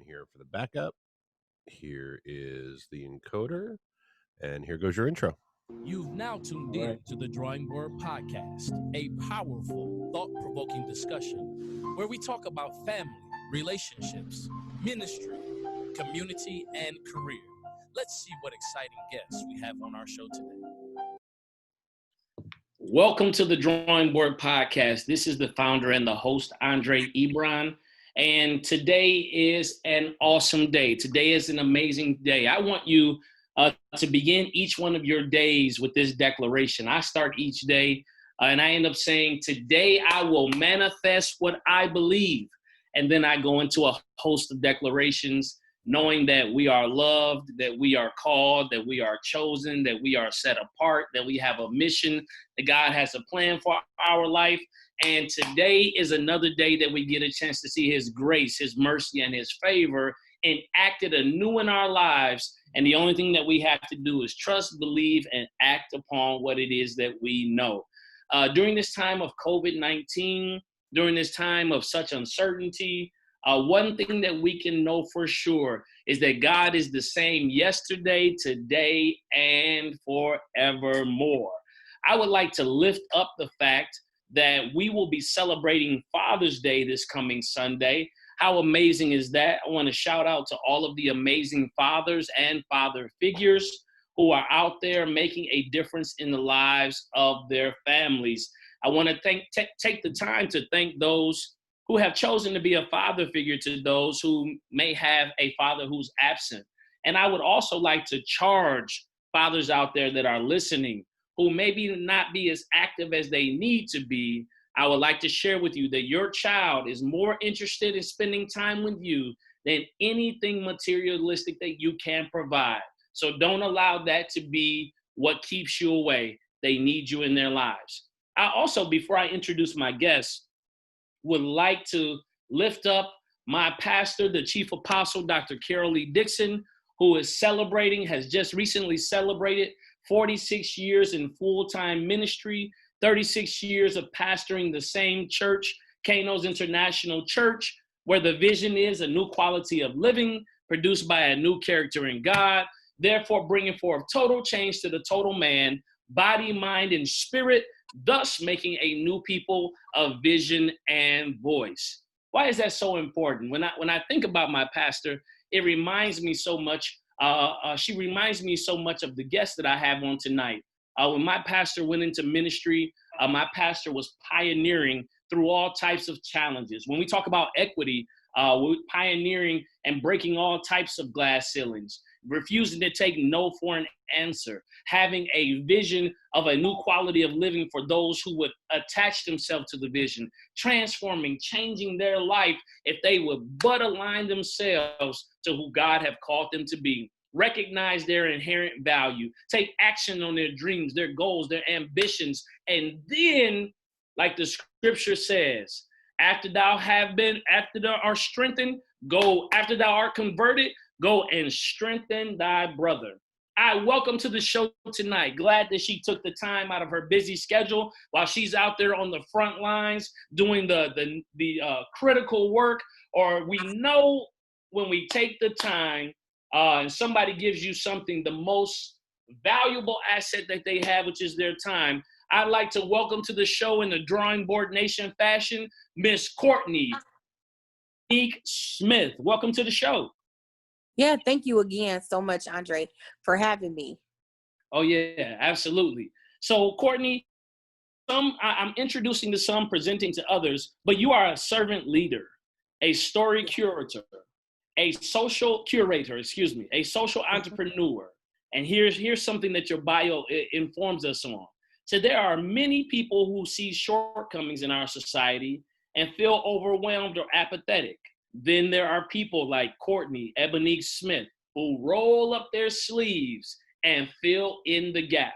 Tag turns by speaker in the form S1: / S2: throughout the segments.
S1: here for the backup. Here is the encoder, and here goes your intro.
S2: You've now tuned in to the Drawing Board Podcast, a powerful, thought-provoking discussion where we talk about family, relationships, ministry, community, and career. Let's see what exciting guests we have on our show today.
S3: Welcome to the Drawing Board Podcast. This is the founder and the host, Andre Ebron. And today is an awesome day. Today is an amazing day. I want you to begin each one of your days with this declaration. I start each day and I end up saying, today I will manifest what I believe. And then I go into a host of declarations, knowing that we are loved, that we are called, that we are chosen, that we are set apart, that we have a mission, that God has a plan for our life. And today is another day that we get a chance to see his grace, his mercy, and his favor enacted anew in our lives. And the only thing that we have to do is trust, believe, and act upon what it is that we know. During this time of COVID-19, during this time of such uncertainty, one thing that we can know for sure is that God is the same yesterday, today, and forevermore. I would like to lift up the fact that we will be celebrating Father's Day this coming Sunday. How amazing is that? I want to shout out to all of the amazing fathers and father figures who are out there making a difference in the lives of their families. I want to take the time to thank those who have chosen to be a father figure to those who may have a father who's absent. And I would also like to charge fathers out there that are listening who maybe not be as active as they need to be. I would like to share with you that your child is more interested in spending time with you than anything materialistic that you can provide. So don't allow that to be what keeps you away. They need you in their lives. I also, before I introduce my guests, would like to lift up my pastor, the chief apostle, Dr. Carol Lee Dixon, who has just recently celebrated 46 years in full-time ministry, 36 years of pastoring the same church, Kano's International Church, where the vision is a new quality of living produced by a new character in God, therefore bringing forth total change to the total man, body, mind, and spirit, thus making a new people of vision and voice. Why is that so important? When I think about my pastor, it reminds me so much. She reminds me so much of the guest that I have on tonight. When my pastor went into ministry, my pastor was pioneering through all types of challenges. When we talk about equity, we're pioneering and breaking all types of glass ceilings, refusing to take no for an answer, having a vision of a new quality of living for those who would attach themselves to the vision, transforming, changing their life if they would but align themselves to who God have called them to be, recognize their inherent value, take action on their dreams, their goals, their ambitions, and then, like the scripture says, after thou art strengthened, after thou art converted, go and strengthen thy brother. I welcome to the show tonight. Glad that she took the time out of her busy schedule while she's out there on the front lines doing the critical work. Or we know when we take the time and somebody gives you something, the most valuable asset that they have, which is their time. I'd like to welcome to the show in the Drawing Board Nation fashion, Miss Courtney Smith. Welcome to the show.
S4: Yeah, thank you again so much, Andre, for having me.
S3: Oh, yeah, absolutely. So, Courtney, I'm introducing to some, presenting to others, but you are a servant leader, a story curator, a social entrepreneur. And here's something that your bio informs us on. So there are many people who see shortcomings in our society and feel overwhelmed or apathetic. Then there are people like Courtney Ebonique Smith who roll up their sleeves and fill in the gap.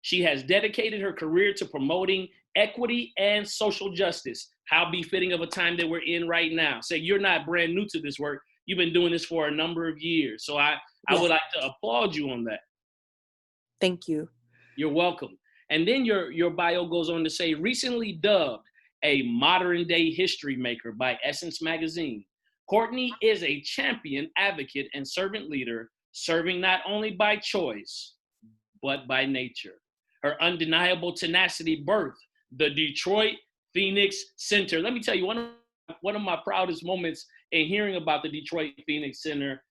S3: She has dedicated her career to promoting equity and social justice. How befitting of a time that we're in right now. So you're not brand new to this work. You've been doing this for a number of years. So I would like to applaud you on that.
S4: Thank you.
S3: You're welcome. And then your bio goes on to say, recently dubbed a modern day history maker by Essence Magazine, Courtney is a champion, advocate, and servant leader, serving not only by choice, but by nature. Her undeniable tenacity birthed the Detroit Phoenix Center. Let me tell you, one of my proudest moments in hearing about the Detroit Phoenix Center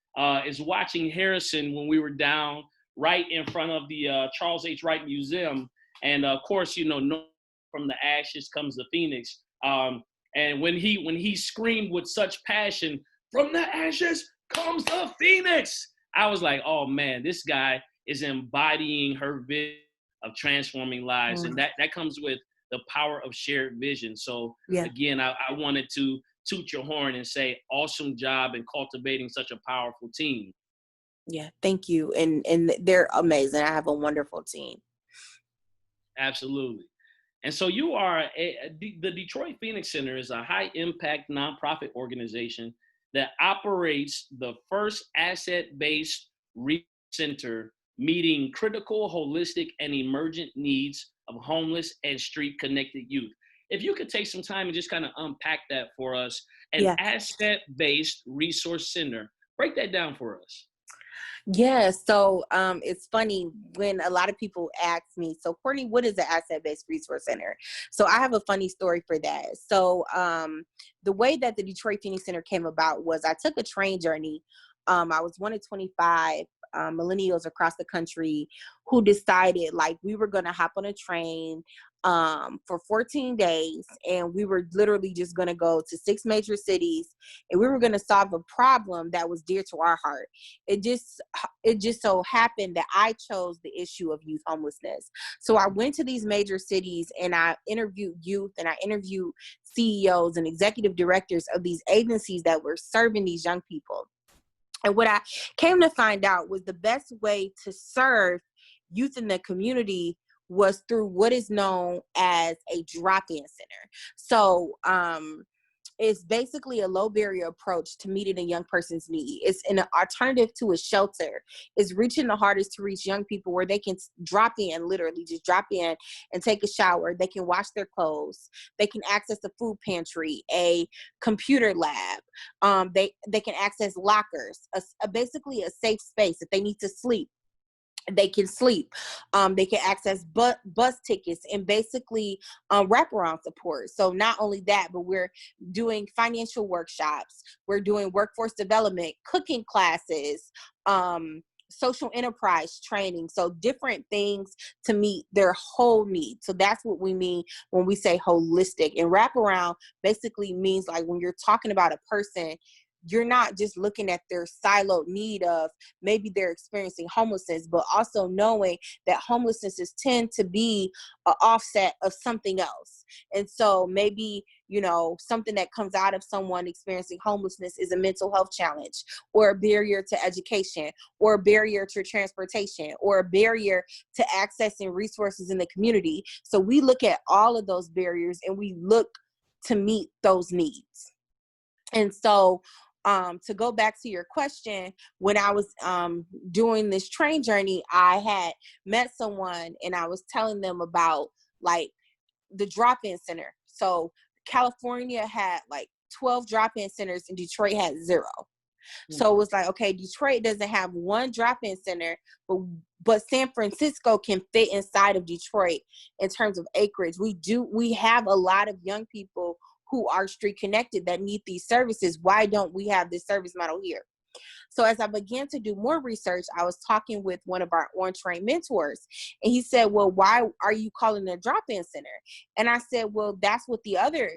S3: is watching Harrison when we were down right in front of the Charles H. Wright Museum. And of course, you know, from the ashes comes the phoenix. And when he screamed with such passion, "From the ashes comes the phoenix," I was like, oh man, this guy is embodying her vision of transforming lives. And that comes with the power of shared vision. So again, I wanted to toot your horn and say, awesome job in cultivating such a powerful team.
S4: Yeah, thank you. And they're amazing. I have a wonderful team.
S3: Absolutely. And so you are the Detroit Phoenix Center is a high impact nonprofit organization that operates the first asset-based research center meeting critical, holistic, and emergent needs of homeless and street-connected youth. If you could take some time and just kind of unpack that for us, an asset-based resource center, break that down for us.
S4: Yeah, so it's funny when a lot of people ask me, so Courtney, what is an asset-based resource center? So I have a funny story for that. So the way that the Detroit Phoenix Center came about was I took a train journey. I was one of 25 millennials across the country who decided like we were going to hop on a train for 14 days, and we were literally just going to go to 6 major cities, and we were going to solve a problem that was dear to our heart. It just so happened that I chose the issue of youth homelessness. So I went to these major cities and I interviewed youth, and I interviewed CEOs and executive directors of these agencies that were serving these young people. And what I came to find out was the best way to serve youth in the community was through what is known as a drop-in center. So it's basically a low barrier approach to meeting a young person's need. It's an alternative to a shelter. It's reaching the hardest to reach young people where they can drop in, literally just drop in and take a shower. They can wash their clothes. They can access a food pantry, a computer lab. They can access lockers, basically a safe space. If they need to sleep, they can sleep. They can access bus tickets and basically wraparound support. So not only that, but we're doing financial workshops. We're doing workforce development, cooking classes, social enterprise training. So different things to meet their whole needs. So that's what we mean when we say holistic. And wraparound basically means like when you're talking about a person, you're not just looking at their siloed need of maybe they're experiencing homelessness, but also knowing that homelessnesses tend to be an offset of something else. And so maybe, you know, something that comes out of someone experiencing homelessness is a mental health challenge, or a barrier to education, or a barrier to transportation, or a barrier to accessing resources in the community. So we look at all of those barriers and we look to meet those needs. And so to go back to your question, when I was doing this train journey, I had met someone and I was telling them about like the drop-in center. So California had like 12 drop-in centers and Detroit had 0. So it was like, okay, Detroit doesn't have one drop-in center, but San Francisco can fit inside of Detroit in terms of acreage. We have a lot of young people who are street connected that need these services. Why don't we have this service model here? So as I began to do more research, I was talking with one of our on-train mentors, and he said, well, why are you calling it a drop-in center? And I said, well, that's what the other,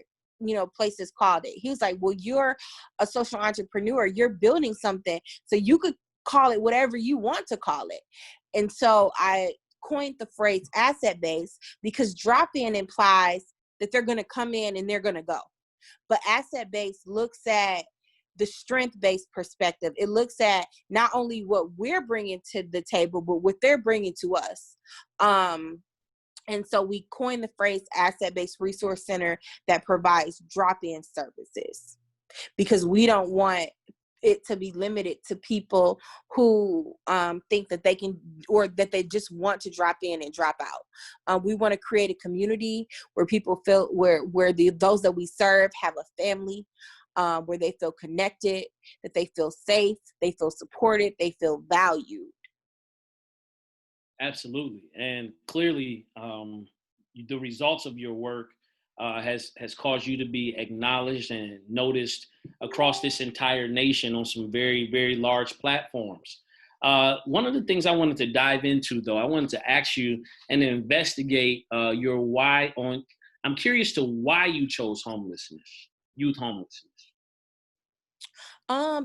S4: places called it. He was like, well, you're a social entrepreneur. You're building something, so you could call it whatever you want to call it. And so I coined the phrase asset-based because drop-in implies that they're going to come in and they're going to go. But asset-based looks at the strength-based perspective. It looks at not only what we're bringing to the table, but what they're bringing to us. And so we coined the phrase asset-based resource center that provides drop-in services, because we don't want it to be limited to people who think that they can, or that they just want to drop in and drop out. We want to create a community where people feel where those that we serve have a family. where they feel connected, that they feel safe, they feel supported, they feel valued.
S3: Absolutely, and clearly, the results of your work has caused you to be acknowledged and noticed across this entire nation on some very, very large platforms. One of the things I wanted to dive into, though, I wanted to ask you and investigate your why on. I'm curious to why you chose homelessness, youth homelessness.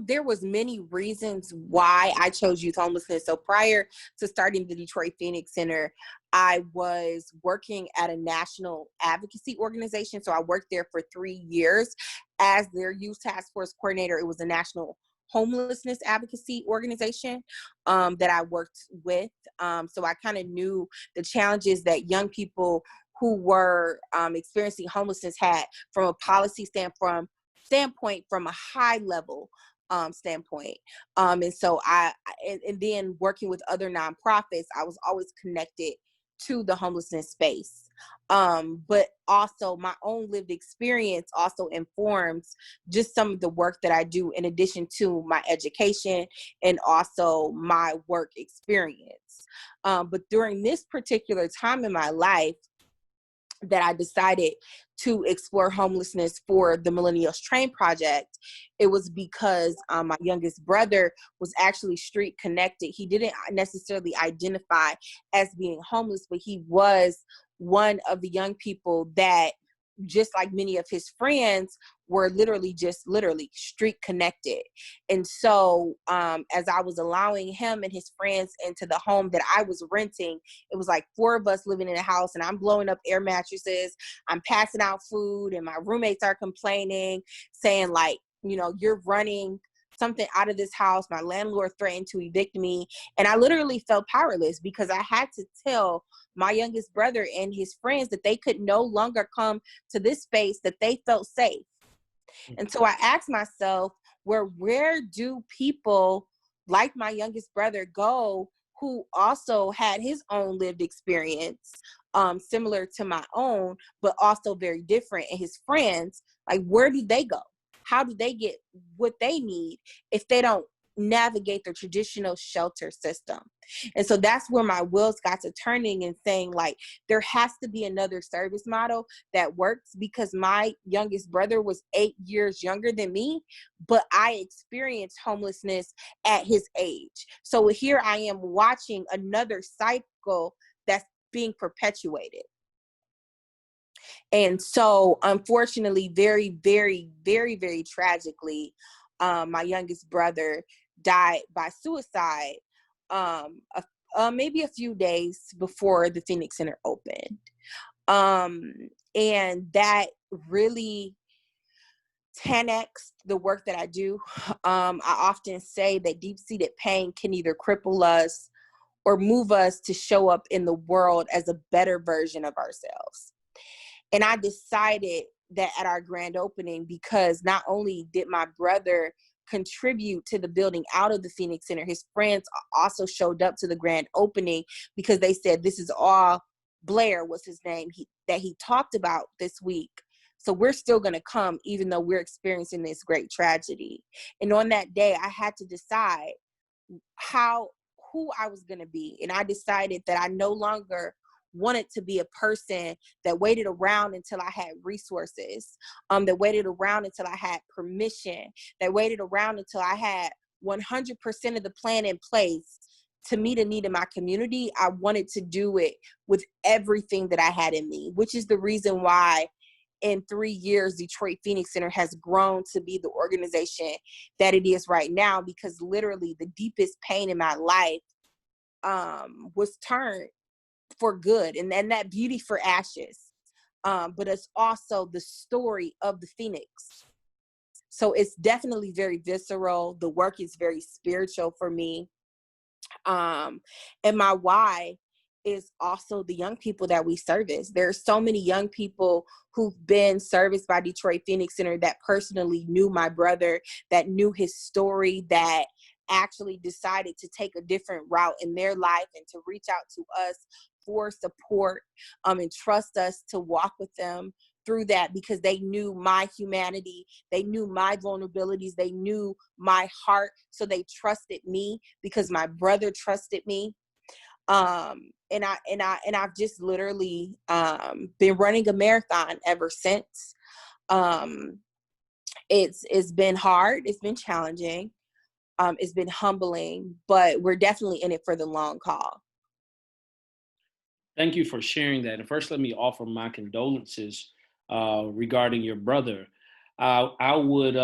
S4: There was many reasons why I chose youth homelessness. So prior to starting the Detroit Phoenix Center, I was working at a national advocacy organization. So I worked there for 3 years as their youth task force coordinator. It was a national homelessness advocacy organization that I worked with. So I kind of knew the challenges that young people who were experiencing homelessness had from a policy standpoint, from a high level standpoint. And so and then working with other nonprofits, I was always connected to the homelessness space. But also my own lived experience also informs just some of the work that I do in addition to my education and also my work experience. But during this particular time in my life, that I decided to explore homelessness for the Millennials Train Project, it was because my youngest brother was actually street connected. He didn't necessarily identify as being homeless, but he was one of the young people that, just like many of his friends, were literally street connected. And so as I was allowing him and his friends into the home that I was renting, it was like 4 of us living in a house, and I'm blowing up air mattresses, I'm passing out food, and my roommates are complaining, saying like, you're running something out of this house. My landlord threatened to evict me. And I literally felt powerless because I had to tell my youngest brother and his friends that they could no longer come to this space, that they felt safe. And so I asked myself, where do people like my youngest brother go who also had his own lived experience, similar to my own, but also very different, and his friends, like, where do they go? How do they get what they need if they don't navigate the traditional shelter system? And so that's where my wheels got to turning and saying, like, there has to be another service model that works, because my youngest brother was 8 years younger than me, but I experienced homelessness at his age. So here I am watching another cycle that's being perpetuated. And so, unfortunately, very, very, very, very tragically, my youngest brother died by suicide maybe a few days before the Phoenix Center opened. And that really 10x the work that I do. I often say that deep-seated pain can either cripple us or move us to show up in the world as a better version of ourselves. And I decided that at our grand opening, because not only did my brother contribute to the building out of the Phoenix Center, his friends also showed up to the grand opening because they said, this is all Blair was his name, that he talked about this week. So we're still going to come, even though we're experiencing this great tragedy. And on that day, I had to decide who I was going to be. And I decided that I no longer wanted to be a person that waited around until I had resources, that waited around until I had permission, that waited around until I had 100% of the plan in place to meet a need in my community. I wanted to do it with everything that I had in me, which is the reason why in 3 years, Detroit Phoenix Center has grown to be the organization that it is right now, because literally the deepest pain in my life was turned for good, and then that beauty for ashes. But it's also the story of the Phoenix. So it's definitely very visceral. The work is very spiritual for me. And my why is also the young people that we service. There are so many young people who've been serviced by Detroit Phoenix Center that personally knew my brother, that knew his story, that actually decided to take a different route in their life and to reach out to us for support, and trust us to walk with them through that because they knew my humanity, they knew my vulnerabilities, they knew my heart, so they trusted me because my brother trusted me. And I've just literally been running a marathon ever since. It's been hard, it's been challenging, it's been humbling, but we're definitely in it for the long haul.
S3: Thank you for sharing that. And first, let me offer my condolences regarding your brother. I would,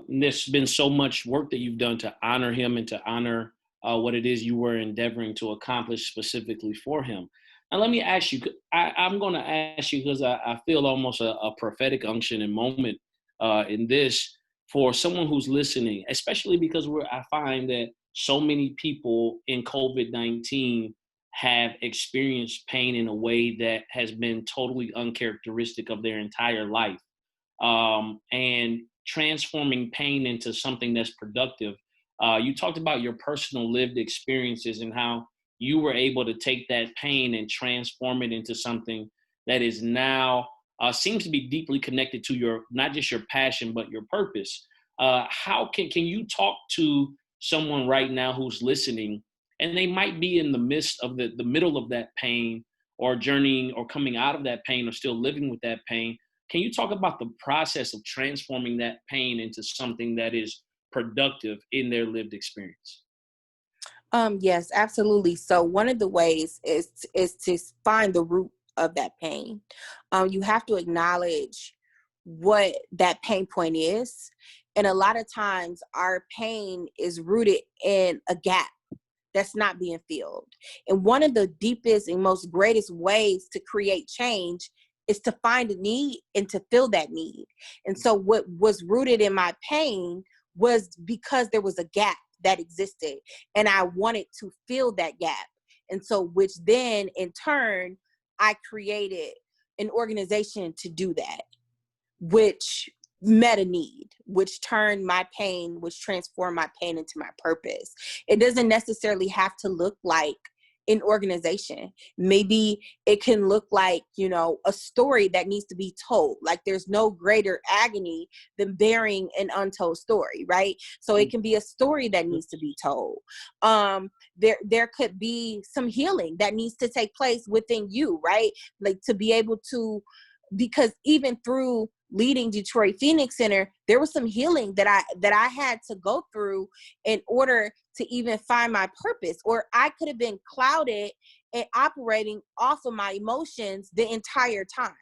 S3: there's been so much work that you've done to honor him and to honor what it is you were endeavoring to accomplish specifically for him. Now, let me ask you, I'm going to ask you because I feel almost a prophetic unction and moment in this for someone who's listening, especially because I find that so many people in COVID-19 have experienced pain in a way that has been totally uncharacteristic of their entire life. And transforming pain into something that's productive. You talked about your personal lived experiences and how you were able to take that pain and transform it into something that is now seems to be deeply connected to your, not just your passion, but your purpose. How can you talk to someone right now who's listening and they might be in the midst of the middle of that pain or journeying or coming out of that pain or still living with that pain? Can you talk about the process of transforming that pain into something that is productive in their lived experience?
S4: Yes, absolutely. So one of the ways is to find the root of that pain. You have to acknowledge what that pain point is. And a lot of times our pain is rooted in a gap that's not being filled. And one of the deepest and most greatest ways to create change is to find a need and to fill that need. And so what was rooted in my pain was because there was a gap that existed and I wanted to fill that gap. And so, which then in turn, I created an organization to do that, which met a need, which turned my pain, which transformed my pain into my purpose. It doesn't necessarily have to look like an organization. Maybe it can look like, a story that needs to be told. Like there's no greater agony than bearing an untold story, right? So it can be a story that needs to be told. There could be some healing that needs to take place within you, right? Like to be able to, because even through leading Detroit Phoenix Center, there was some healing that I had to go through in order to even find my purpose, or I could have been clouded and operating off of my emotions the entire time.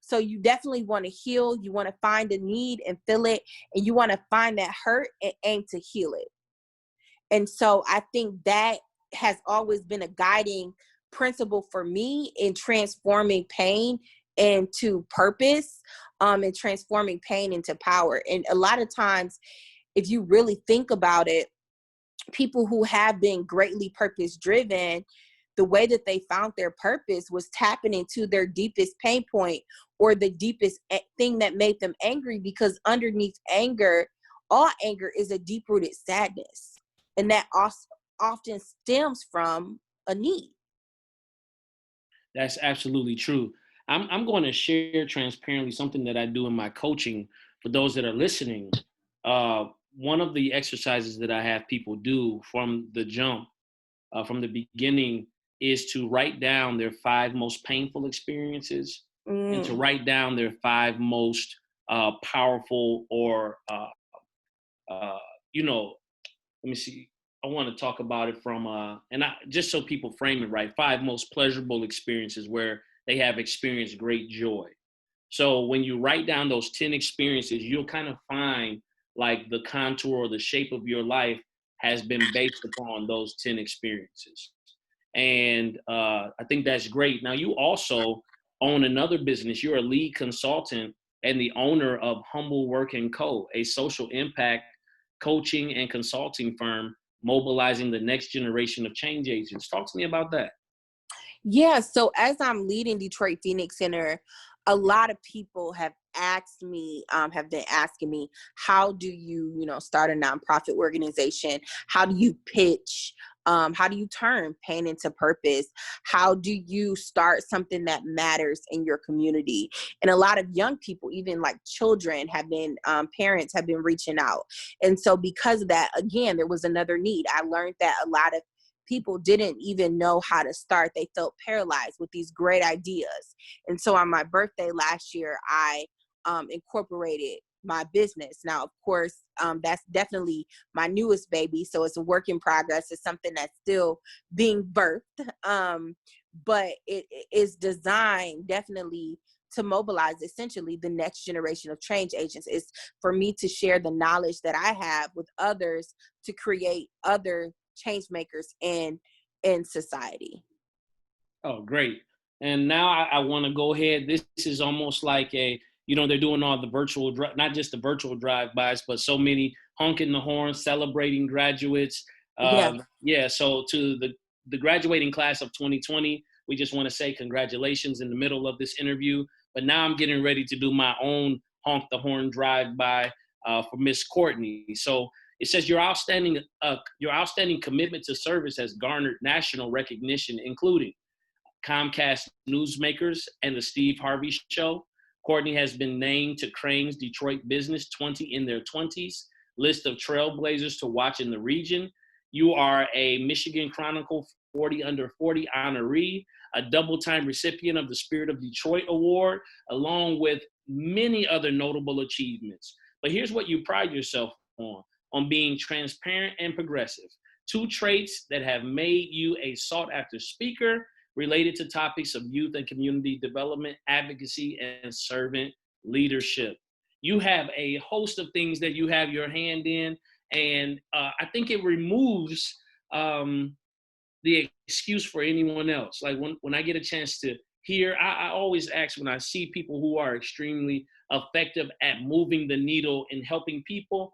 S4: So you definitely want to heal. You want to find a need and fill it, and you want to find that hurt and aim to heal it. And so I think that has always been a guiding principle for me in transforming pain into purpose, and transforming pain into power. And a lot of times, if you really think about it, people who have been greatly purpose driven, the way that they found their purpose was tapping into their deepest pain point or the deepest thing that made them angry, because underneath anger, all anger is a deep rooted sadness. And that also often stems from a need.
S3: That's absolutely true. I'm going to share transparently something that I do in my coaching for those that are listening. One of the exercises that I have people do from the jump, from the beginning, is to write down their 5 most painful experiences and to write down their 5 most powerful or, let me see. I want to talk about it from, just so people frame it right, 5 most pleasurable experiences where they have experienced great joy. So when you write down those 10 experiences, you'll kind of find like the contour or the shape of your life has been based upon those 10 experiences. And I think that's great. Now, you also own another business. You're a lead consultant and the owner of Humble Work & Co., a social impact coaching and consulting firm mobilizing the next generation of change agents. Talk to me about that.
S4: Yeah, so as I'm leading Detroit Phoenix Center, a lot of people have asked me, have been asking me, how do you, start a nonprofit organization? How do you pitch How do you turn pain into purpose? How do you start something that matters in your community? And a lot of young people, even like children, have been, parents have been reaching out. And so because of that, again, there was another need. I learned that a lot of people didn't even know how to start. They felt paralyzed with these great ideas. And so on my birthday last year, I incorporated my business. Now, of course, that's definitely my newest baby. So it's a work in progress. It's something that's still being birthed. But it is designed definitely to mobilize essentially the next generation of change agents. Is for me to share the knowledge that I have with others to create other change makers in society.
S3: Oh, great. And now I want to go ahead. This is almost like they're doing all the virtual, not just the virtual drive-bys, but so many honking the horn, celebrating graduates.
S4: Yeah.
S3: So to the graduating class of 2020, we just want to say congratulations in the middle of this interview. But now I'm getting ready to do my own honk the horn drive-by for Miss Courtney. So it says your outstanding commitment to service has garnered national recognition, including Comcast Newsmakers and the Steve Harvey Show. Courtney has been named to Crain's Detroit Business 20 in their 20s list of trailblazers to watch in the region. You are a Michigan Chronicle 40 Under 40 honoree, a double-time recipient of the Spirit of Detroit Award, along with many other notable achievements. But here's what you pride yourself on being transparent and progressive, two traits that have made you a sought-after speaker related to topics of youth and community development, advocacy, and servant leadership. You have a host of things that you have your hand in, and I think it removes the excuse for anyone else. Like when I get a chance to hear, I always ask when I see people who are extremely effective at moving the needle and helping people,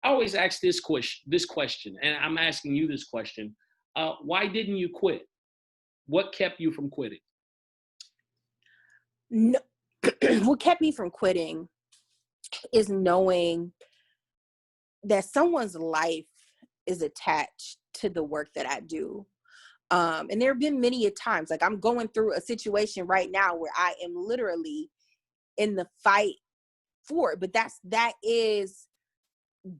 S3: I always ask this question, and I'm asking you this question. Why didn't you quit? What kept you from quitting?
S4: No, what kept me from quitting is knowing that someone's life is attached to the work that I do. And there have been many a times, like I'm going through a situation right now where I am literally in the fight for it. But that is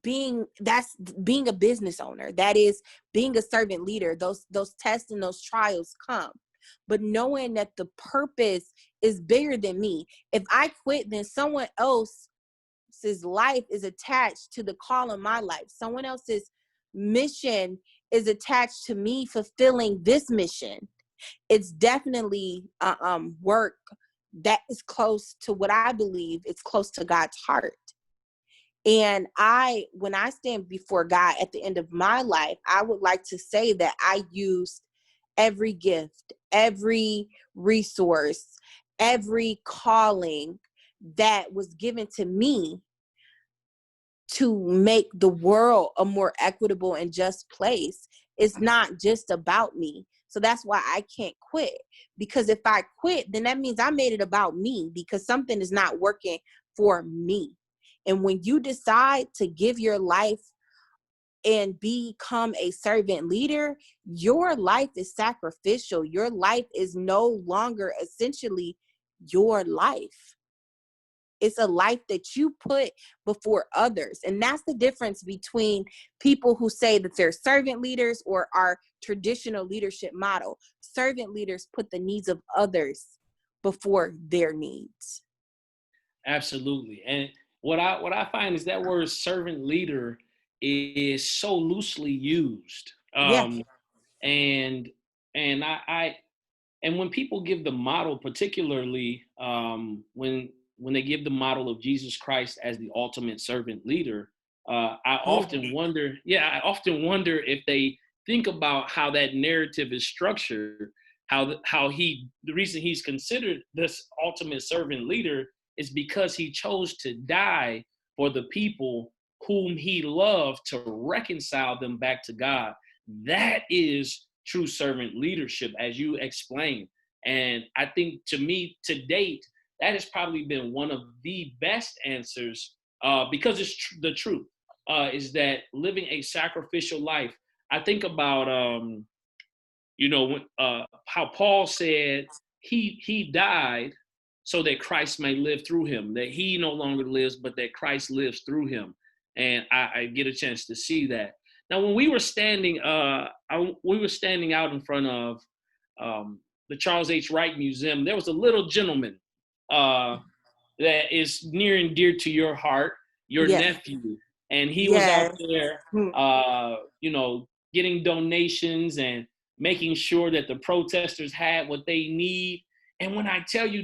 S4: being a business owner. That is being a servant leader. Those tests and those trials come. But knowing that the purpose is bigger than me. If I quit, then someone else's life is attached to the call of my life. Someone else's mission is attached to me fulfilling this mission. It's definitely work that is close to what I believe it's close to God's heart. And when I stand before God at the end of my life, I would like to say that I used every gift, every resource, every calling that was given to me to make the world a more equitable and just place. It's not just about me. So that's why I can't quit. Because if I quit, then that means I made it about me, because something is not working for me. And when you decide to give your life and become a servant leader, your life is sacrificial. Your life is no longer essentially your life. It's a life that you put before others. And that's the difference between people who say that they're servant leaders or our traditional leadership model. Servant leaders put the needs of others before their needs.
S3: Absolutely. And what I find is that word servant leader is so loosely used.
S4: Yeah.
S3: And I and when people give the model, particularly when they give the model of Jesus Christ as the ultimate servant leader, I often wonder if they think about how that narrative is structured, the reason he's considered this ultimate servant leader is because he chose to die for the people whom he loved to reconcile them back to God. That is true servant leadership, as you explained. And I think, to me, to date, that has probably been one of the best answers, because it's the truth, is that living a sacrificial life. I think about how Paul said he died so that Christ may live through him, that he no longer lives, but that Christ lives through him. And I get a chance to see that. Now, when we were standing, we were standing out in front of the Charles H. Wright Museum. There was a little gentleman that is near and dear to your heart, your nephew, and he was out there, getting donations and making sure that the protesters had what they need. And when I tell you,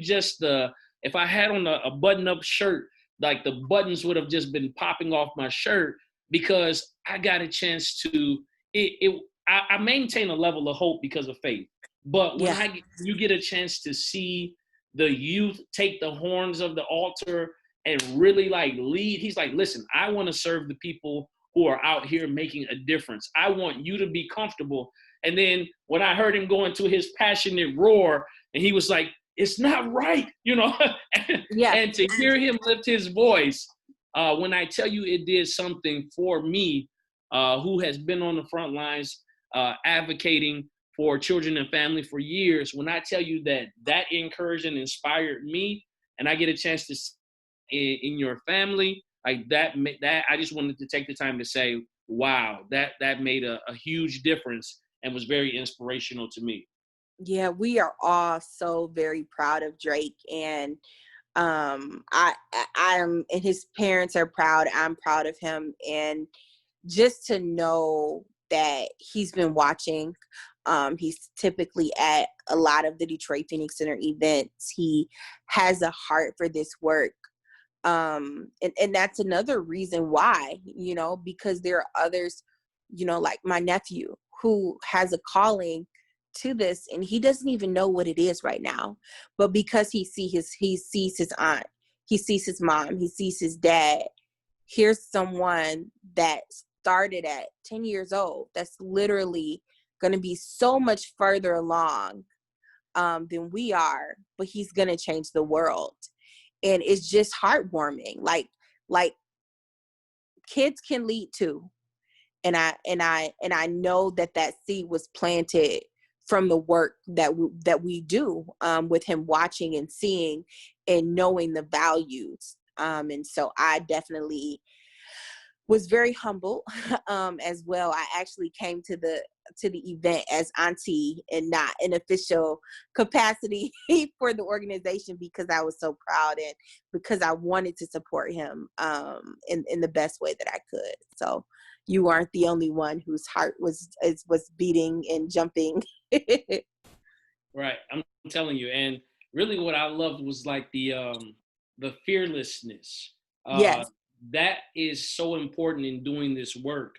S3: if I had on a button-up shirt, like the buttons would have just been popping off my shirt, because I got a chance to. I maintain a level of hope because of faith. But when you get a chance to see the youth take the horns of the altar and really like lead, he's like, listen, I want to serve the people who are out here making a difference. I want you to be comfortable. And then when I heard him go into his passionate roar, and he was like, it's not right, and to hear him lift his voice, when I tell you it did something for me, who has been on the front lines advocating for children and family for years, when I tell you that encouraged and inspired me, and I get a chance to see in your family, like that I just wanted to take the time to say, wow, that made a huge difference and was very inspirational to me.
S4: Yeah, we are all so very proud of Drake, and I'm and his parents are proud. I'm proud of him, and just to know that he's been watching. He's typically at a lot of the Detroit Phoenix Center events. He has a heart for this work. And that's another reason why, because there are others, like my nephew, who has a calling to this, and he doesn't even know what it is right now. But because he sees his aunt, he sees his mom, he sees his dad. Here's someone that started at 10 years old that's literally going to be so much further along than we are, but he's going to change the world. And it's just heartwarming. Like kids can lead too. And I know that seed was planted from the work that we do with him, watching and seeing and knowing the values. And so I definitely was very humble as well. I actually came to the event as auntie and not an official capacity for the organization, because I was so proud and because I wanted to support him in the best way that I could. So you aren't the only one whose heart was beating and jumping.
S3: Right, I'm telling you. And really what I loved was like the fearlessness.
S4: Yes.
S3: That is so important in doing this work.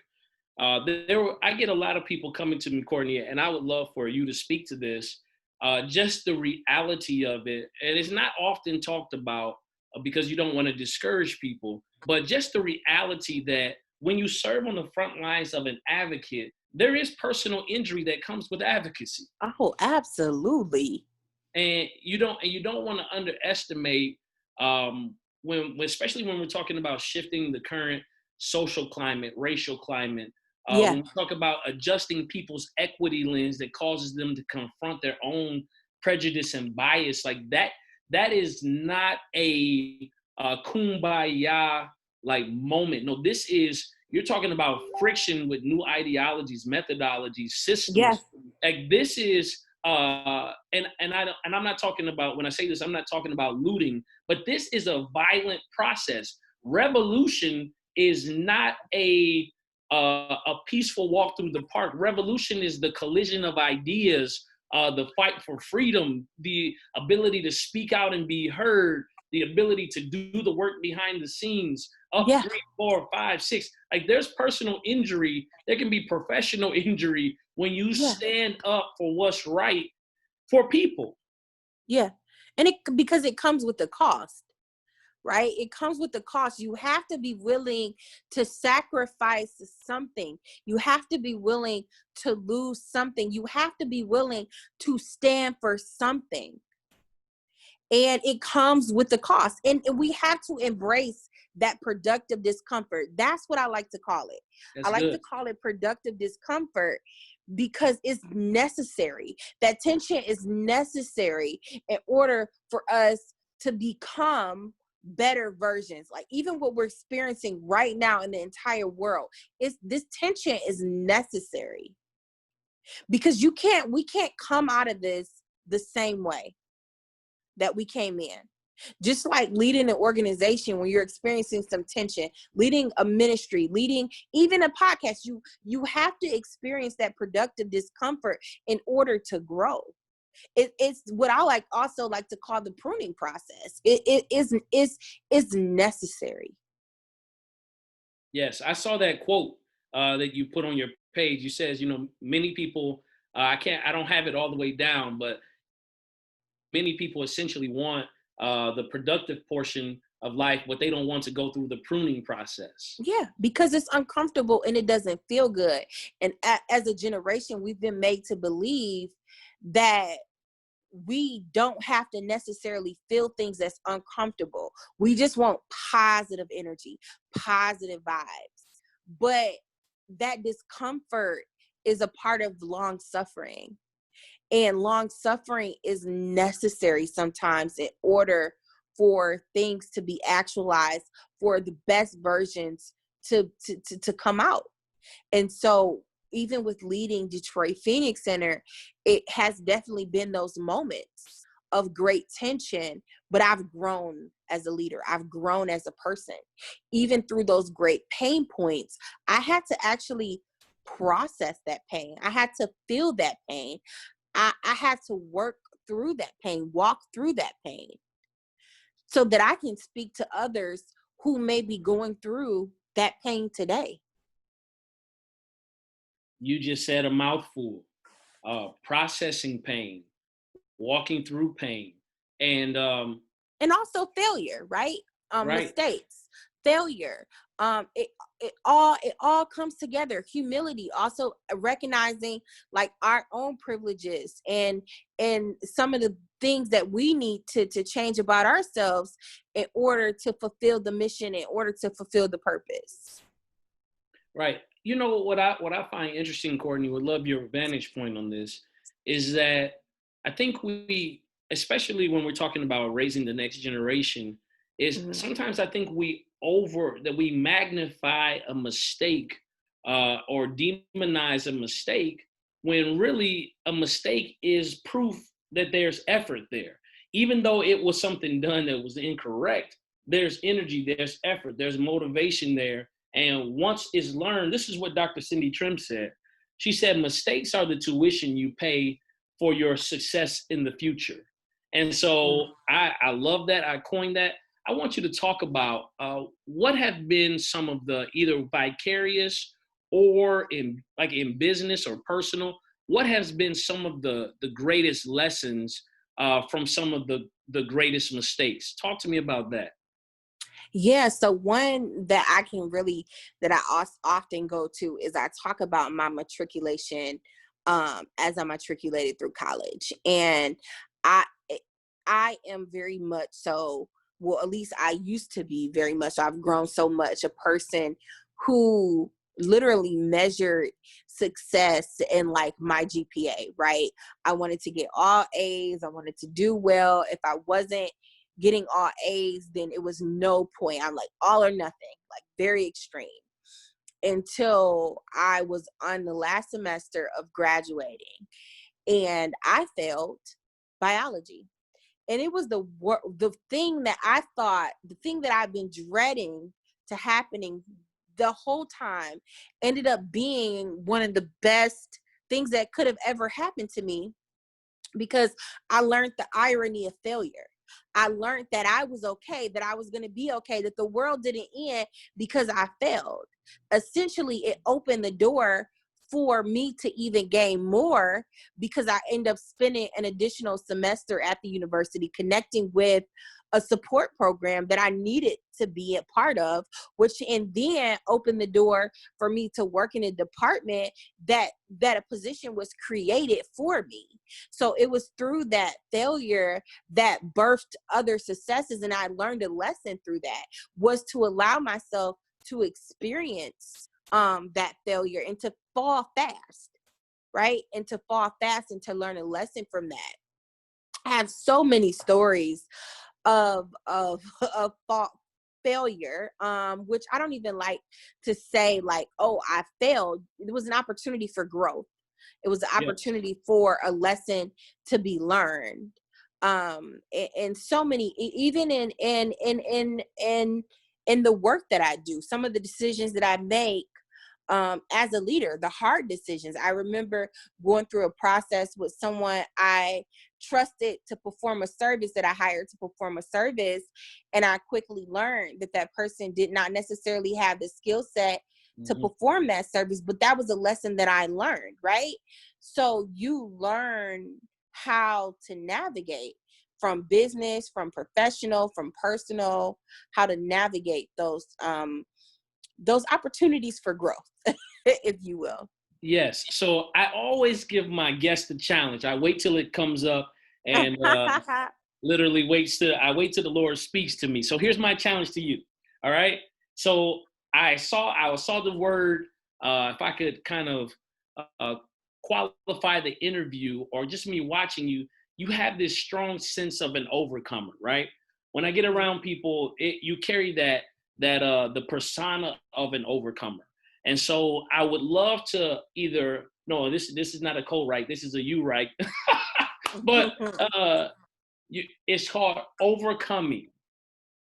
S3: I get a lot of people coming to me, Courtney, and I would love for you to speak to this. Just the reality of it, and it's not often talked about because you don't want to discourage people, but just the reality that when you serve on the front lines of an advocate, there is personal injury that comes with advocacy.
S4: Oh, absolutely.
S3: And you don't want to underestimate especially when we're talking about shifting the current social climate, racial climate. When we talk about adjusting people's equity lens that causes them to confront their own prejudice and bias, like that is not a kumbaya like moment. No, you're talking about friction with new ideologies, methodologies, systems.
S4: Yes.
S3: Like this is and I'm not talking about, when I say this, I'm not talking about looting, but this is a violent process. Revolution is not a peaceful walk through the park. Revolution is the collision of ideas, the fight for freedom, the ability to speak out and be heard, the ability to do the work behind the scenes. 3, 4, 5, 6. Like there's personal injury. There can be professional injury when you stand up for what's right for people.
S4: Yeah. And because it comes with the cost, right? It comes with the cost. You have to be willing to sacrifice something. You have to be willing to lose something. You have to be willing to stand for something. And it comes with the cost. And we have to embrace that productive discomfort. That's what I like to call it.
S3: That's
S4: I like
S3: good.
S4: to call it productive discomfort because it's necessary. That tension is necessary in order for us to become better versions. Like even what we're experiencing right now in the entire world, is this tension is necessary, because we can't come out of this the same way that we came in. Just like leading an organization, when you're experiencing some tension, leading a ministry, leading even a podcast, you have to experience that productive discomfort in order to grow. It's what I also like to call the pruning process. It is necessary.
S3: Yes, I saw that quote that you put on your page. You says, many people, I don't have it all the way down, but many people essentially want the productive portion of life, but they don't want to go through the pruning process.
S4: Yeah, because it's uncomfortable and it doesn't feel good. And as a generation, we've been made to believe that we don't have to necessarily feel things that's uncomfortable. We just want positive energy, positive vibes. But that discomfort is a part of long suffering. And long suffering is necessary sometimes in order for things to be actualized, for the best versions to come out. And so even with leading Detroit Phoenix Center, it has definitely been those moments of great tension, but I've grown as a leader. I've grown as a person. Even through those great pain points, I had to actually process that pain. I had to feel that pain. I had to work through that pain, walk through that pain, so that I can speak to others who may be going through that pain today.
S3: You just said a mouthful. Processing pain, walking through pain, and
S4: also failure, right?
S3: right.
S4: Mistakes, failure. It all comes together. Humility, also recognizing like our own privileges and some of the things that we need to change about ourselves in order to fulfill the mission, in order to fulfill the purpose.
S3: Right. You know what I find interesting, Courtney, would love your vantage point on this, is that I think we, especially when we're talking about raising the next generation, is sometimes I think we magnify a mistake or demonize a mistake, when really a mistake is proof that there's effort there. Even though it was something done that was incorrect, there's energy, there's effort, there's motivation there. And once it's learned, this is what Dr. Cindy Trim said. She said, mistakes are the tuition you pay for your success in the future. And so I love that. I coined that. I want you to talk about what have been some of the either vicarious or in business or personal, what has been some of the greatest lessons from some of the greatest mistakes? Talk to me about that.
S4: Yeah, so one that I often go to is I talk about my matriculation as I matriculated through college. And I am very much so, well, at least I used to be very much, I've grown so much, a person who literally measured success in like my GPA, right? I wanted to get all A's. I wanted to do well. If I wasn't getting all A's, then it was no point. I'm like all or nothing, like very extreme, until I was on the last semester of graduating and I failed biology. And it was the thing that I thought, the thing that I've been dreading to happening the whole time, ended up being one of the best things that could have ever happened to me, because I learned the irony of failure. I learned that I was okay, that I was going to be okay, that the world didn't end because I failed. Essentially, it opened the door for me to even gain more, because I end up spending an additional semester at the university connecting with a support program that I needed to be a part of, which and then opened the door for me to work in a department that a position was created for me. So it was through that failure that birthed other successes, and I learned a lesson through that, was to allow myself to experience that failure and to fall fast, right? And to fall fast and to learn a lesson from that. I have so many stories of failure, which I don't even like to say like, oh, I failed. It was an opportunity for growth. It was an opportunity for a lesson to be learned. And so many, even in the work that I do, some of the decisions that I make as a leader, the hard decisions. I remember going through a process with someone I trusted to perform a service, that I hired to perform a service. And I quickly learned that that person did not necessarily have the skill set to perform that service, but that was a lesson that I learned, right? So you learn how to navigate from business, from professional, from personal, how to navigate those opportunities for growth, if you will.
S3: Yes. So I always give my guests a challenge. I wait till it comes up and literally I wait till the Lord speaks to me. So here's my challenge to you. All right. So I saw the word, if I could kind of qualify the interview or just me watching you, you have this strong sense of an overcomer, right? When I get around people, you carry that the persona of an overcomer. And so I would love to this is not a co-write, this is a you write, but it's called Overcoming,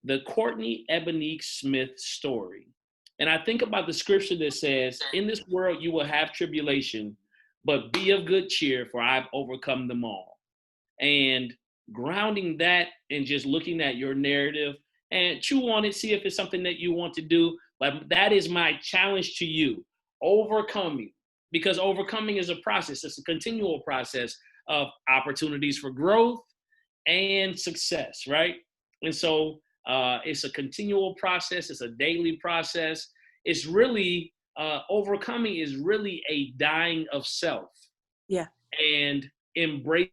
S3: the Courtney Ebonique Smith story. And I think about the scripture that says, in this world you will have tribulation, but be of good cheer, for I've overcome them all. And grounding that and just looking at your narrative and chew on it, see if it's something that you want to do. But that is my challenge to you, overcoming, because overcoming is a process. It's a continual process of opportunities for growth and success, right? And so it's a continual process. It's a daily process. It's really, overcoming is really a dying of self.
S4: Yeah.
S3: And embrace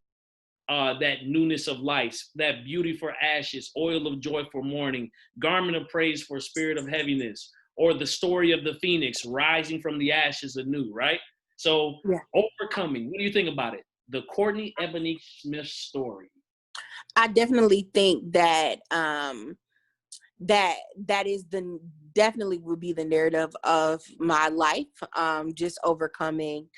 S3: that newness of life, that beauty for ashes, oil of joy for mourning, garment of praise for spirit of heaviness, or the story of the phoenix rising from the ashes anew, right? So overcoming, what do you think about it? The Courtney Ebonique Smith story.
S4: I definitely think that that is definitely would be the narrative of my life. Just overcoming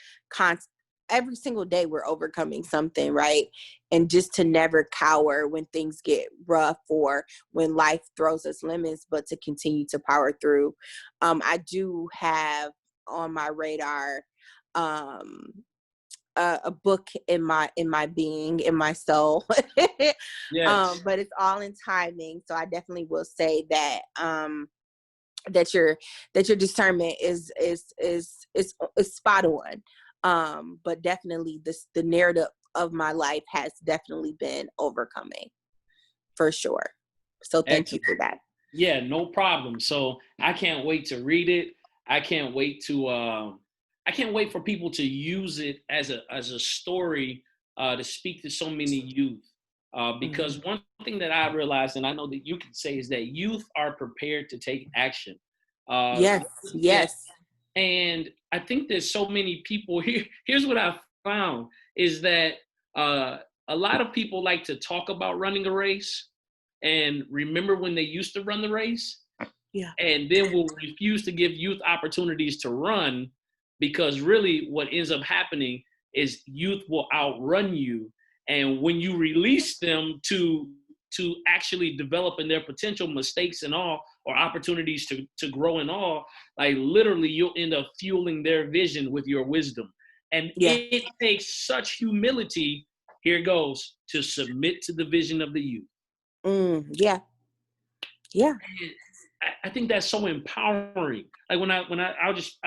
S4: every single day we're overcoming something, right? And just to never cower when things get rough or when life throws us lemons, but to continue to power through. I do have on my radar a book in my being, in my soul.
S3: Yes.
S4: But it's all in timing. So I definitely will say that that your discernment is spot on. But definitely the narrative of my life has definitely been overcoming, for sure. So thank you for that.
S3: Yeah, no problem. So I can't wait to read it. I can't wait for people to use it as a story to speak to so many youth. Because one thing that I realized, and I know that you can say, is that youth are prepared to take action.
S4: Yes.
S3: And I think there's so many people here. Here's what I found is that a lot of people like to talk about running a race and remember when they used to run the race.
S4: Yeah.
S3: And then will refuse to give youth opportunities to run, because really what ends up happening is youth will outrun you. And when you release them to actually develop in their potential, mistakes and all, or opportunities to grow and all, like literally you'll end up fueling their vision with your wisdom. And it takes such humility, here it goes, to submit to the vision of the youth.
S4: Yeah.
S3: I think that's so empowering. Like I'll just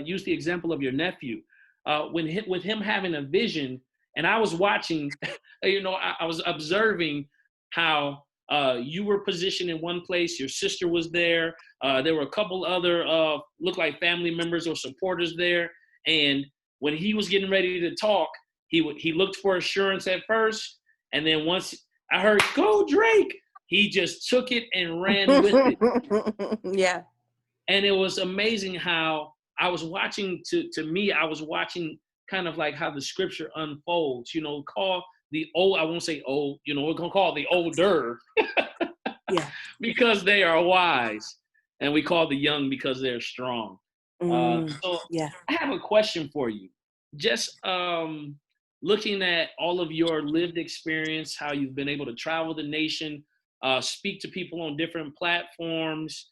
S3: use the example of your nephew. With him having a vision, and I was watching, I was observing how you were positioned in one place, your sister was there, there were a couple other look like family members or supporters there, and when he was getting ready to talk, he looked for assurance at first, and then once I heard "Go Drake," he just took it and ran with it.
S4: Yeah.
S3: And it was amazing how I was watching, to me, I was watching kind of like how the scripture unfolds, call the old, I won't say old, we're going to call the older
S4: Yeah.
S3: because they are wise. And we call the young because they're strong. So
S4: Yeah.
S3: I have a question for you. Just looking at all of your lived experience, how you've been able to travel the nation, speak to people on different platforms,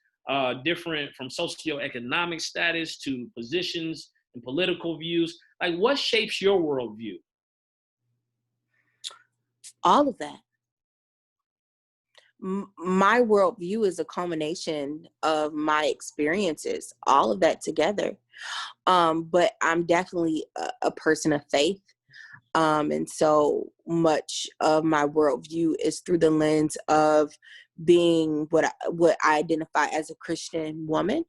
S3: different from socioeconomic status to positions and political views. Like, what shapes your worldview?
S4: All of that. My worldview is a culmination of my experiences, all of that together. But I'm definitely a person of faith. And so much of my worldview is through the lens of being what I identify as a Christian woman,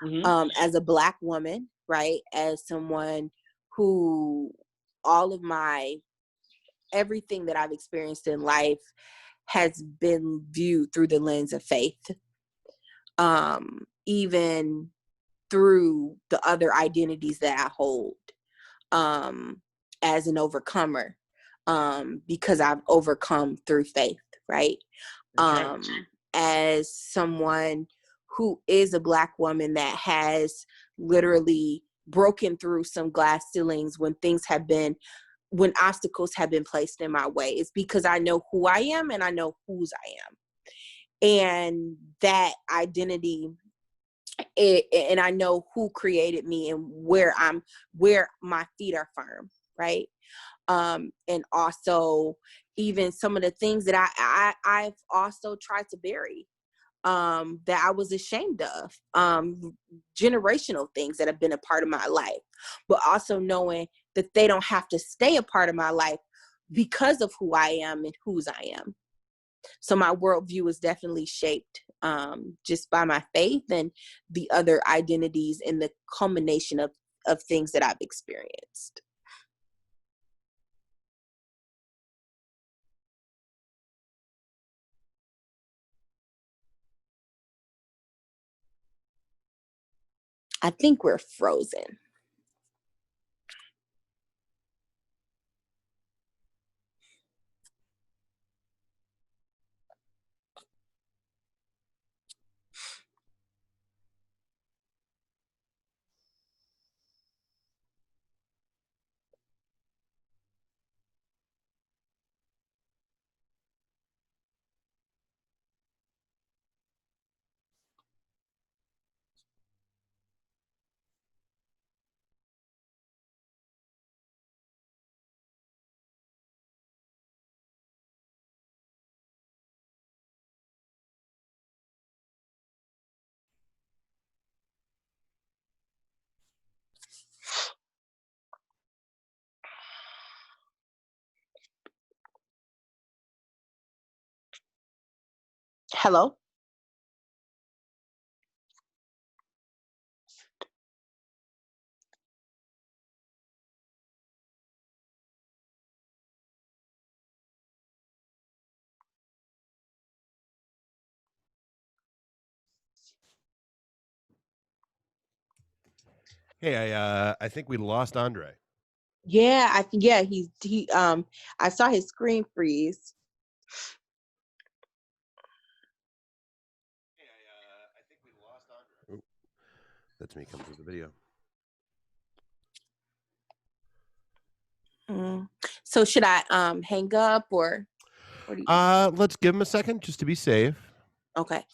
S4: as a Black woman, right? As someone who everything that I've experienced in life has been viewed through the lens of faith. Even through the other identities that I hold, as an overcomer, because I've overcome through faith, right?
S3: Right.
S4: As someone who is a Black woman that has literally broken through some glass ceilings when obstacles have been placed in my way. It's because I know who I am and I know whose I am. And that identity, and I know who created me and where my feet are firm, right? And also even some of the things that I've also tried to bury, that I was ashamed of, generational things that have been a part of my life, but also knowing that they don't have to stay a part of my life because of who I am and whose I am. So my worldview is definitely shaped, just by my faith and the other identities and the culmination of things that I've experienced. I think we're frozen. Hello?
S1: Hey, I think we lost Andre.
S4: Yeah, I saw his screen freeze.
S1: Hey, I think we lost Andre. Ooh, that's me coming through the video.
S4: So should I hang up or do you...
S1: Let's give him a second just to be safe.
S4: Okay.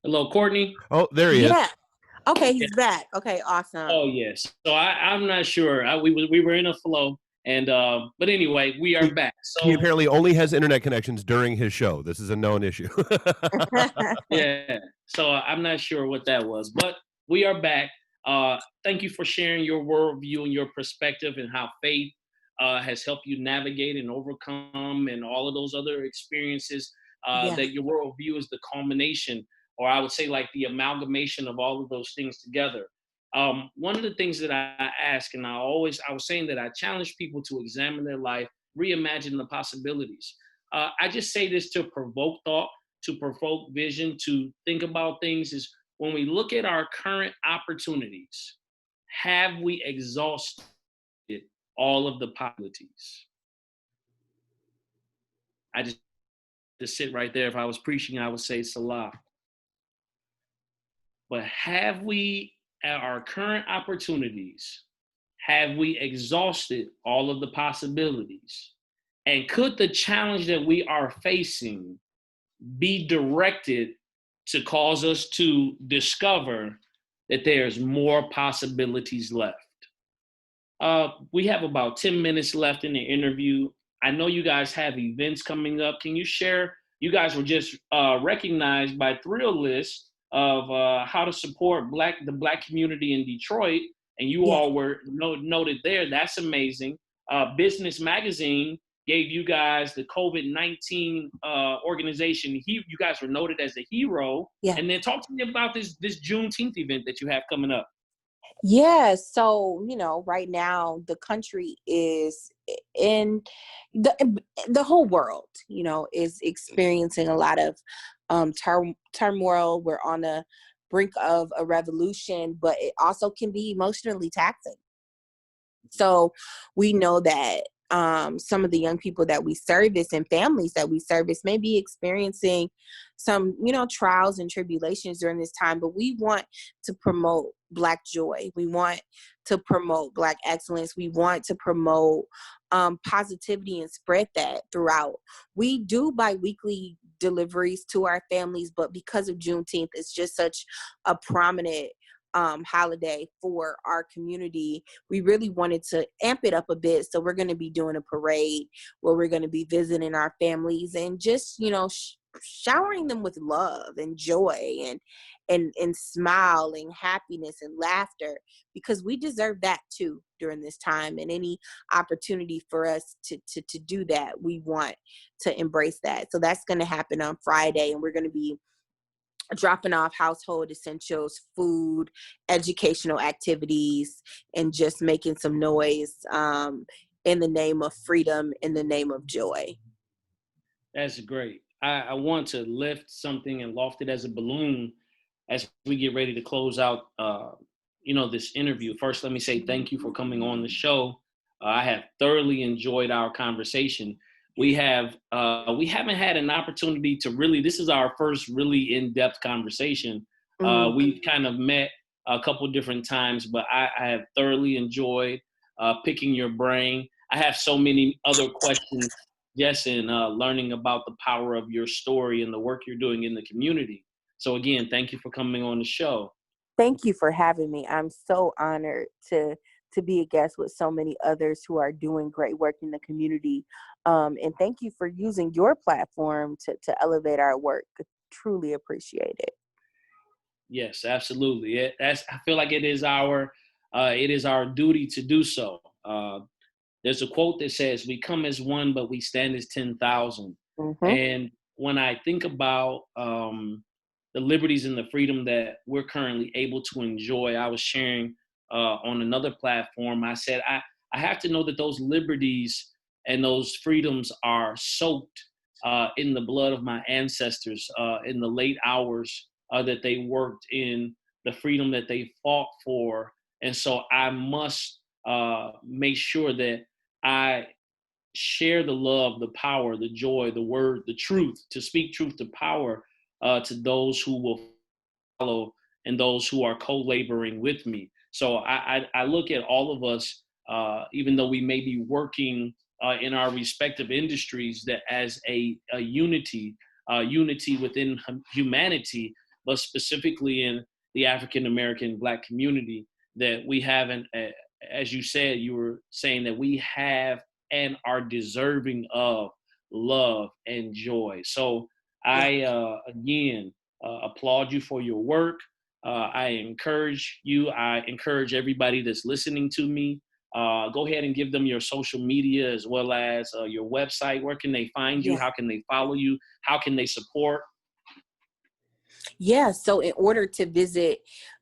S3: Hello, Courtney.
S1: Oh, there he is.
S4: Yeah. Okay, he's back. Okay, awesome.
S3: Oh yes. So I'm not sure. We were in a flow, and but anyway, we are back. So
S1: He apparently only has internet connections during his show. This is a known issue.
S3: yeah. So I'm not sure what that was, but we are back. Thank you for sharing your worldview and your perspective and how faith has helped you navigate and overcome, and all of those other experiences.
S4: Yeah.
S3: That your worldview is the culmination, or I would say like the amalgamation of all of those things together. One of the things that I ask, and I was saying that I challenge people to examine their life, reimagine the possibilities. I just say this to provoke thought, to provoke vision, to think about things is when we look at our current opportunities, have we exhausted all of the possibilities? I just sit right there. If I was preaching, I would say Salah. But have we, at our current opportunities, have we exhausted all of the possibilities? And could the challenge that we are facing be directed to cause us to discover that there's more possibilities left? We have about 10 minutes left in the interview. I know you guys have events coming up. Can you share? You guys were just recognized by Thrill List of how to support the Black community in Detroit, and you
S4: Yes.
S3: all were noted there. That's amazing. Business Magazine gave you guys the COVID-19 organization. You guys were noted as a hero.
S4: Yeah.
S3: And then talk to me about this Juneteenth event that you have coming up.
S4: Yeah, so right now the country is in the whole world, is experiencing a lot of turmoil. We're on the brink of a revolution, but it also can be emotionally taxing. So we know that some of the young people that we service and families that we service may be experiencing some, trials and tribulations during this time, but we want to promote Black joy. We want to promote Black excellence. We want to promote positivity and spread that throughout. We do biweekly deliveries to our families, but because of Juneteenth, it's just such a prominent holiday for our community. We really wanted to amp it up a bit. So we're going to be doing a parade where we're going to be visiting our families and just, showering them with love and joy and smile and happiness and laughter, because we deserve that too during this time. And any opportunity for us to do that, we want to embrace that. So that's going to happen on Friday, and we're going to be dropping off household essentials, food, educational activities, and just making some noise in the name of freedom, in the name of joy.
S3: That's great. I want to lift something and loft it as a balloon as we get ready to close out, this interview. First, let me say thank you for coming on the show. I have thoroughly enjoyed our conversation. We haven't had an opportunity to really, this is our first really in-depth conversation. We've kind of met a couple different times, but I have thoroughly enjoyed picking your brain. I have so many other questions, just in learning about the power of your story and the work you're doing in the community. So again, thank you for coming on the show.
S4: Thank you for having me. I'm so honored to be a guest with so many others who are doing great work in the community. And thank you for using your platform to elevate our work. Truly appreciate it.
S3: Yes, absolutely. I feel like it is our duty to do so. There's a quote that says, "We come as one, but we stand as 10,000."
S4: Mm-hmm.
S3: And when I think about the liberties and the freedom that we're currently able to enjoy, I was sharing on another platform. I said, I have to know that those liberties and those freedoms are soaked in the blood of my ancestors, in the late hours that they worked, in the freedom that they fought for. And so I must make sure that I share the love, the power, the joy, the word, the truth, to speak truth to power to those who will follow and those who are co-laboring with me. So I look at all of us, even though we may be working in our respective industries, that as a unity within humanity, but specifically in the African American Black community, that we haven't, as you said, you were saying that we have and are deserving of love and joy. So I, again, applaud you for your work. I encourage you. I encourage everybody that's listening to me Go ahead and give them your social media as well as your website. Where can they find you?
S4: Yeah.
S3: How can they follow you? How can they support?
S4: Yeah. So in order to visit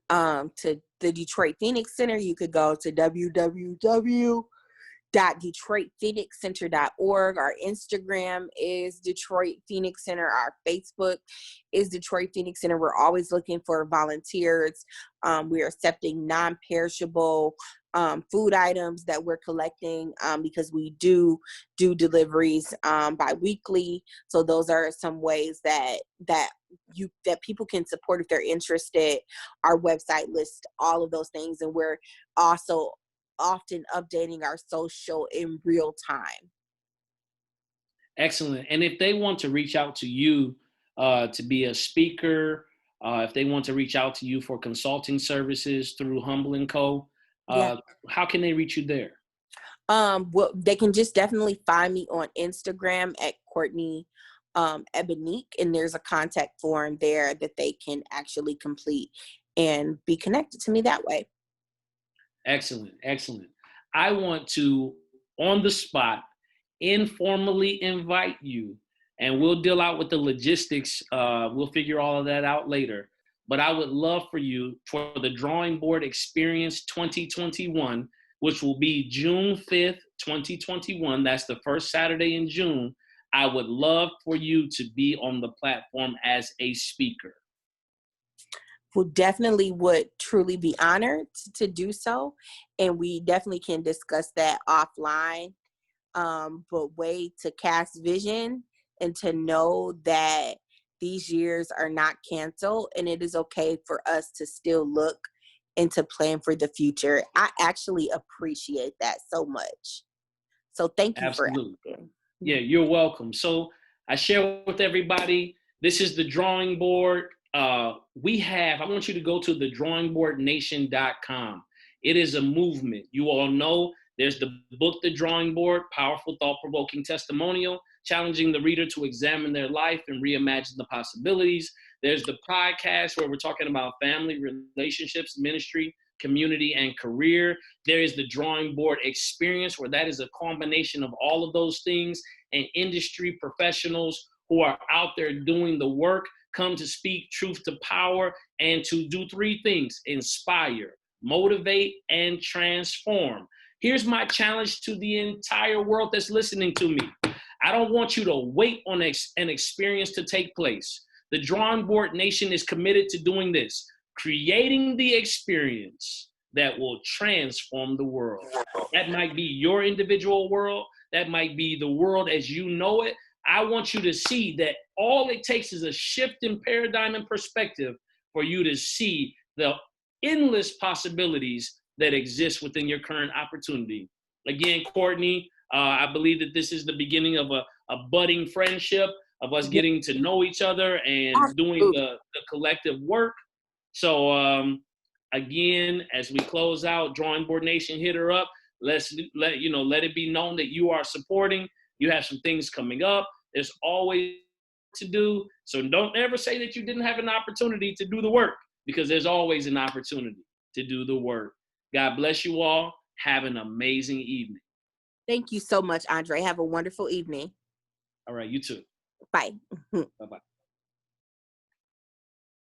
S4: to the Detroit Phoenix Center, you could go to www.detroitphoenixcenter.org. Our Instagram is Detroit Phoenix Center. Our Facebook is Detroit Phoenix Center. We're always looking for volunteers. We are accepting non-perishable food items that we're collecting because we do deliveries bi-weekly. So those are some ways that people can support if they're interested. Our website lists all of those things, and we're also often updating our social in real time.
S3: Excellent. And if they want to reach out to you to be a speaker, if they want to reach out to you for consulting services through Humble & Co., how can they reach you there?
S4: Well, they can just definitely find me on Instagram at Courtney Ebonique, and there's a contact form there that they can actually complete and be connected to me that way.
S3: Excellent, excellent. I want to, on the spot, informally invite you, and we'll deal out with the logistics. We'll figure all of that out later. But I would love for you for the Drawing Board Experience 2021, which will be June 5th, 2021. That's the first Saturday in June. I would love for you to be on the platform as a speaker.
S4: Definitely would truly be honored to do so. And we definitely can discuss that offline. But way to cast vision and to know that these years are not canceled, and it is okay for us to still look and to plan for the future. I actually appreciate that so much. So thank you for
S3: Absolutely.
S4: asking.
S3: Yeah, you're welcome. So I share with everybody, this is the Drawing Board. I want you to go to thedrawingboardnation.com. It is a movement. You all know there's the book, The Drawing Board, powerful, thought-provoking testimonial, challenging the reader to examine their life and reimagine the possibilities. There's the podcast where we're talking about family, relationships, ministry, community, and career. There is the Drawing Board Experience, where that is a combination of all of those things, and industry professionals who are out there doing the work come to speak truth to power and to do three things: inspire, motivate, and transform. Here's my challenge to the entire world that's listening to me. I don't want you to wait on an experience to take place. The Drawing Board Nation is committed to doing this, creating the experience that will transform the world. That might be your individual world. That might be the world as you know it. I want you to see that all it takes is a shift in paradigm and perspective for you to see the endless possibilities that exist within your current opportunity. Again, Courtney, I believe that this is the beginning of a budding friendship, of us getting to know each other and doing the collective work. So again, as we close out, Drawing Board Nation, hit her up. Let it be known that you are supporting. You have some things coming up. There's always to do. So don't ever say that you didn't have an opportunity to do the work, because there's always an opportunity to do the work. God bless you all. Have an amazing evening.
S4: Thank you so much, Andre. Have a wonderful evening.
S3: All right, you too.
S4: Bye.
S3: Bye-bye.